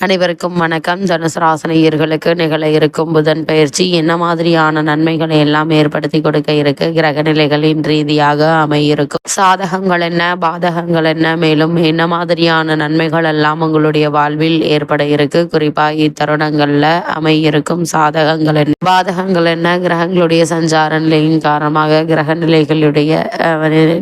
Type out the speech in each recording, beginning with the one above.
அனைவருக்கும் வணக்கம். தனுசு ராசினியர்களுக்கு நிகழ இருக்கும் புதன் பயிற்சி என்ன மாதிரியான நன்மைகளை எல்லாம் ஏற்படுத்தி கொடுக்க இருக்கு, கிரக நிலைகளின் ரீதியாக அமையிருக்கும் சாதகங்கள் என்ன, பாதகங்கள் என்ன, மேலும் என்ன மாதிரியான நன்மைகள் எல்லாம் உங்களுடைய வாழ்வில் ஏற்பட இருக்கு, குறிப்பா இத்தருணங்கள்ல அமையிருக்கும் சாதகங்கள் என்ன, பாதகங்கள் என்ன, கிரகங்களுடைய சஞ்சார நிலையின் காரணமாக கிரக நிலைகளுடைய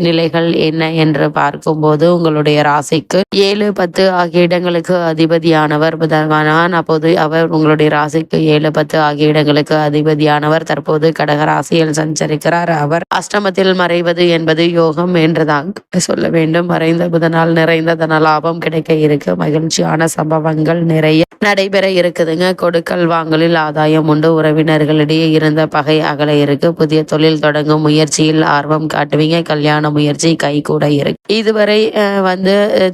நிலைகள் என்ன என்று பார்க்கும்போது உங்களுடைய ராசிக்கு 7, 10 ஆகிய இடங்களுக்கு அதிபதியானவர் புதன்வான். அப்போது அவர் உங்களுடைய ராசிக்கு 7, 10 ஆகிய இடங்களுக்கு அதிபதியானவர் தற்போது கடக ராசியில் சஞ்சரிக்கிறார். அவர் அஷ்டமத்தில் மறைவது என்பது யோகம் என்றுதான் சொல்ல வேண்டும். மறைந்த புதனால் நிறைந்த தன லாபம் கிடைக்க இருக்கு. மகிழ்ச்சியான சம்பவங்கள் நிறைய நடைபெற இருக்குதுங்க. கொடுக்கல் வாங்கலில் ஆதாயம் உண்டு. உறவினர்களிடையே இருந்த பகை அகல இருக்கு. புதிய தொழில் தொடங்கும் முயற்சியில் ஆர்வம் காட்டுவீங்க. கல்யாண முயற்சி கை கூட இருக்கு. இதுவரை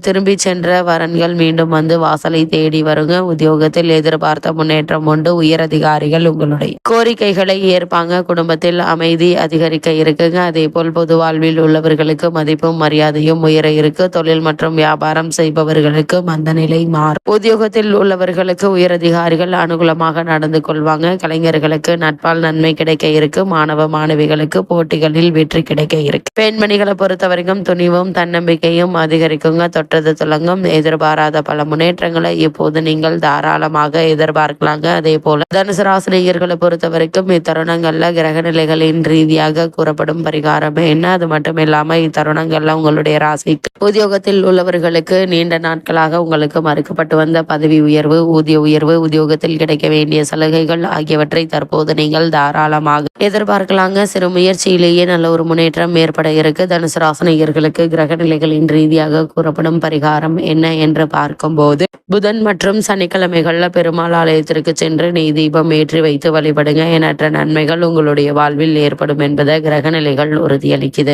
திரும்பி சென்ற வரன்கள் மீண்டும் வாசலை தேடி வருங்க. உத்தியோகத்தில் எதிர்பார்த்த முன்னேற்றம் உண்டு. உயர் அதிகாரிகள் உங்களுடைய கோரிக்கைகளை ஏற்பாங்க. குடும்பத்தில் அமைதி அதிகரிக்க இருக்குங்க. அதே போல் பொது வாழ்வில் உள்ளவர்களுக்கு மதிப்பும் மரியாதையும் உயர இருக்கு. தொழில் மற்றும் வியாபாரம் செய்பவர்களுக்கு மந்த நிலை மாறும். உத்தியோகத்தில் உள்ளவர்களுக்கு உயர் அதிகாரிகள் அனுகூலமாக நடந்து கொள்வாங்க. கலைஞர்களுக்கு நட்பால் நன்மை கிடைக்க இருக்கு. மாணவ மாணவிகளுக்கு போட்டிகளில் வெற்றி கிடைக்க இருக்கு. பெண்மணிகளை பொறுத்த வரைக்கும் துணிவும் தன்னம்பிக்கையும் அதிகரிக்குங்க. தொட்டது துலங்கும். எதிர்பாராத பல முன்னேற்றங்களை இப்போது நீங்கள் தாராளமாக எதிர்பார்க்கலாங்க. அதே போல தனுசு ராசினியர்களை பொறுத்த வரைக்கும் இத்தருணங்கள்ல கிரக நிலைகளின் ரீதியாக கூறப்படும் பரிகாரம் என்ன, அது மட்டும் இல்லாம இத்தருணங்கள்ல உங்களுடைய ராசிக்கு உத்தியோகத்தில் உள்ளவர்களுக்கு நீண்ட நாட்களாக உங்களுக்கு மறுக்கப்பட்டு வந்த பதவி உயர்வு, ஊதிய உயர்வு, உத்தியோகத்தில் கிடைக்க வேண்டிய சலுகைகள் ஆகியவற்றை தற்போது நீங்கள் தாராளமாக எதிர்பார்க்கலாங்க. சிறு முயற்சியிலேயே நல்ல ஒரு முன்னேற்றம் ஏற்பட இருக்கு. தனுசு ராசினியர்களுக்கு கிரக நிலைகளின் ரீதியாக கூறப்படும் பரிகாரம் என்ன என்று பார்க்கும்போது புதன் மற்றும் சனிக்கிழமைகள்ல பெருமாள் ஆலயத்திற்கு சென்று நெய் தீபம் ஏற்றி வைத்து வழிபடுங்க. எண்ணற்ற நன்மைகள் உங்களுடைய வாழ்வில் ஏற்படும் என்பதை கிரக நிலைகள் உறுதியளிக்குது.